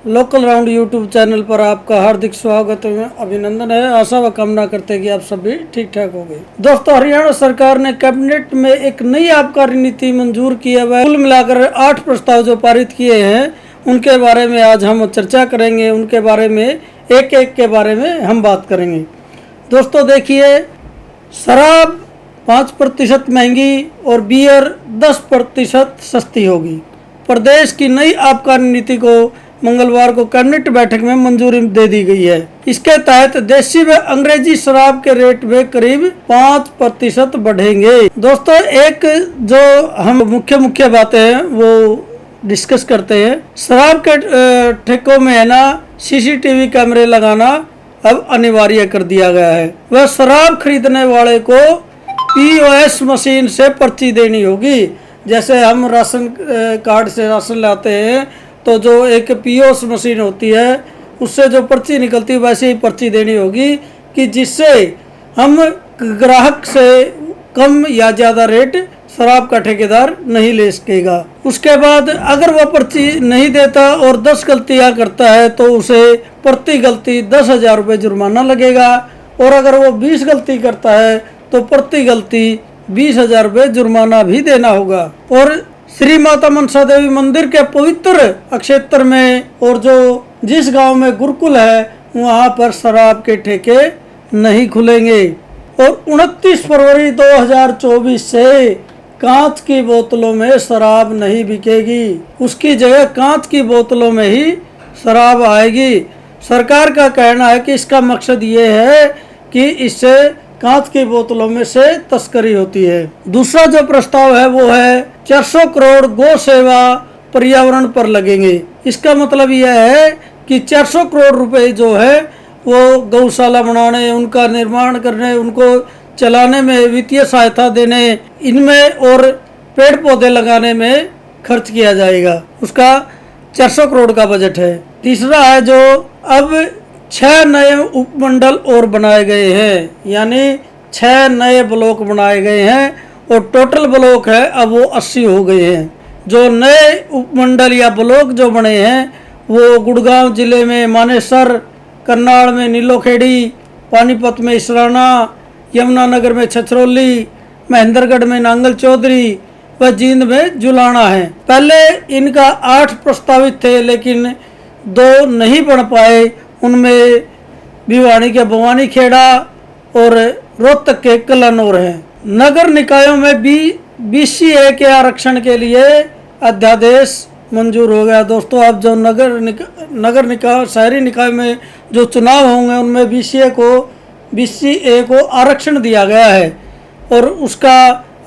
Local round YouTube channel पर आपका हार्दिक स्वागत है, अभिनंदन है। आशा व कामना करते हैं कि आप सभी ठीक ठाक हो गए। दोस्तों, हरियाणा सरकार ने कैबिनेट में एक नई आबकारी नीति मंजूर की है। कुल मिलाकर 8 प्रस्ताव जो पारित किए हैं उनके बारे में आज हम चर्चा करेंगे। उनके बारे में एक एक के बारे में हम बात करेंगे। दोस्तों देखिए, शराब 5% महंगी और बियर 10% सस्ती होगी। प्रदेश की नई आबकारी नीति को मंगलवार को कैबिनेट बैठक में मंजूरी दे दी गई है। इसके तहत देसी व अंग्रेजी शराब के रेट में करीब 5% बढ़ेंगे। दोस्तों, एक जो हम मुख्य बातें हैं वो डिस्कस करते हैं। शराब के ठेकों में है ना सीसीटीवी कैमरे लगाना अब अनिवार्य कर दिया गया है। वह शराब खरीदने वाले को पीओएस मशीन से पर्ची देनी होगी। जैसे हम राशन कार्ड से राशन लाते हैं तो जो एक पीओएस मशीन होती है उससे जो पर्ची निकलती है वैसे ही पर्ची देनी होगी कि जिससे हम ग्राहक से कम या ज़्यादा रेट शराब का ठेकेदार नहीं ले सकेगा। उसके बाद अगर वह पर्ची नहीं देता और 10 गलतियां करता है तो उसे प्रति गलती 10,000 रुपये जुर्माना लगेगा, और अगर वो 20 गलती करता है तो प्रति गलती 20,000 रुपये जुर्माना भी देना होगा। और श्री माता मनसा देवी मंदिर के पवित्र अक्षेत्र में और जो जिस गांव में गुरुकुल है वहां पर शराब के ठेके नहीं खुलेंगे। और 29 फरवरी 2024 से कांच की बोतलों में शराब नहीं बिकेगी, उसकी जगह कांच की बोतलों में ही शराब आएगी। सरकार का कहना है कि इसका मकसद ये है कि इससे कांच की बोतलों में से तस्करी होती है। दूसरा जो प्रस्ताव है वो है 400 करोड़ गौ सेवा पर्यावरण पर लगेंगे। इसका मतलब यह है कि 400 करोड़ रुपए जो है वो गौशाला बनाने, उनका निर्माण करने, उनको चलाने में वित्तीय सहायता देने, इनमें और पेड़ पौधे लगाने में खर्च किया जाएगा। उसका 400 करोड़ का बजट है। तीसरा है जो अब 6 नए उपमंडल और बनाए गए हैं, यानी 6 नए ब्लॉक बनाए गए हैं और टोटल ब्लॉक है अब वो 80 हो गए हैं। जो नए उपमंडल या ब्लॉक जो बने हैं वो गुड़गांव जिले में मानेसर, करनाल में नीलोखेड़ी, पानीपत में इसराना, यमुनानगर में छछरौली, महेंद्रगढ़ में नांगल चौधरी व जींद में जुलाना है। पहले इनका 8 प्रस्तावित थे लेकिन 2 नहीं बन पाए। उनमें भिवानी के भवानी खेड़ा और रोहतक के कलानौर हैं। नगर निकायों में भी बीसीए के आरक्षण के लिए अध्यादेश मंजूर हो गया। दोस्तों, अब जो नगर निकाय शहरी निकाय में जो चुनाव होंगे उनमें बीसीए को आरक्षण दिया गया है और उसका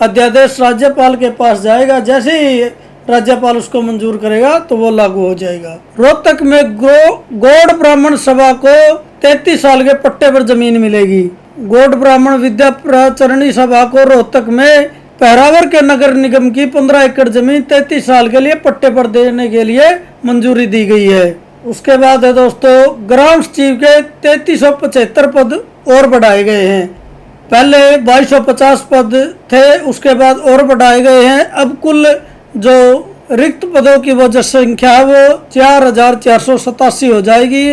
अध्यादेश राज्यपाल के पास जाएगा। जैसे ही राज्यपाल उसको मंजूर करेगा तो वो लागू हो जाएगा। रोहतक में गौड़ ब्राह्मण सभा को 33 साल के पट्टे पर जमीन मिलेगी। गौड़ ब्राह्मण विद्या प्रचरणी सभा को रोहतक में पहरावर के नगर निगम की 15 एकड़ जमीन 33 साल के लिए पट्टे पर देने के लिए मंजूरी दी गई है। उसके बाद है दोस्तों, ग्राम सचिव के 3375 पद और बढ़ाए गए हैं। पहले 2250 पद थे, उसके बाद और बढ़ाए गए हैं। अब कुल जो रिक्त पदों की वो जो संख्या है वो 4487 हो जाएगी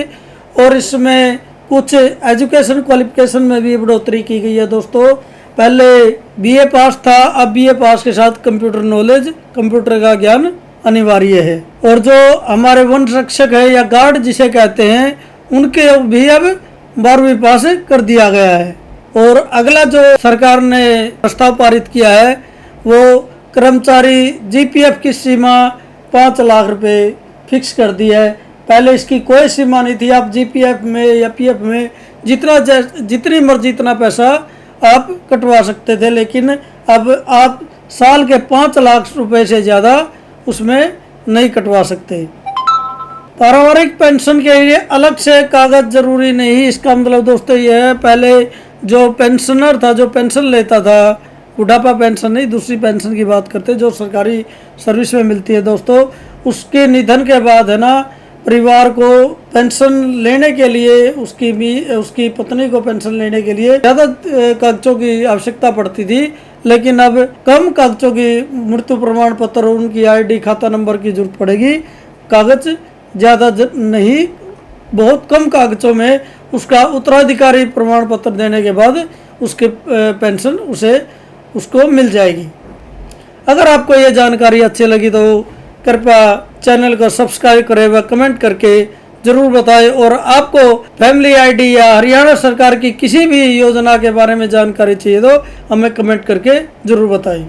और इसमें कुछ एजुकेशन क्वालिफिकेशन में भी बढ़ोतरी की गई है। दोस्तों, पहले बीए पास था, अब बीए पास के साथ कंप्यूटर नॉलेज, कंप्यूटर का ज्ञान अनिवार्य है। और जो हमारे वन रक्षक है या गार्ड जिसे कहते हैं उनके भी अब 12वीं पास कर दिया गया है। और अगला जो सरकार ने प्रस्ताव पारित किया है वो कर्मचारी जीपीएफ की सीमा 5 लाख रुपए फिक्स कर दी है। पहले इसकी कोई सीमा नहीं थी। आप जीपीएफ में या पीएफ में जितनी मर्जी इतना पैसा आप कटवा सकते थे, लेकिन अब आप साल के 5 लाख रुपए से ज़्यादा उसमें नहीं कटवा सकते। पारिवारिक पेंशन के लिए अलग से कागज जरूरी नहीं। इसका मतलब दोस्तों ये है, पहले जो पेंशनर था, जो पेंशन लेता था, बुढ़ापा पेंशन नहीं, दूसरी पेंशन की बात करते जो सरकारी सर्विस में मिलती है दोस्तों, उसके निधन के बाद है ना परिवार को पेंशन लेने के लिए उसकी पत्नी को पेंशन लेने के लिए ज़्यादा कागजों की आवश्यकता पड़ती थी, लेकिन अब कम कागजों की मृत्यु प्रमाण पत्र, उनकी आईडी, खाता नंबर की जरूरत पड़ेगी। कागज ज़्यादा नहीं, बहुत कम कागज़ों में उसका उत्तराधिकारी प्रमाण पत्र देने के बाद उसके पेंशन उसको मिल जाएगी। अगर आपको ये जानकारी अच्छी लगी तो कृपया चैनल को सब्सक्राइब करें व कमेंट करके ज़रूर बताएं। और आपको फैमिली आईडी या हरियाणा सरकार की किसी भी योजना के बारे में जानकारी चाहिए तो हमें कमेंट करके ज़रूर बताएं।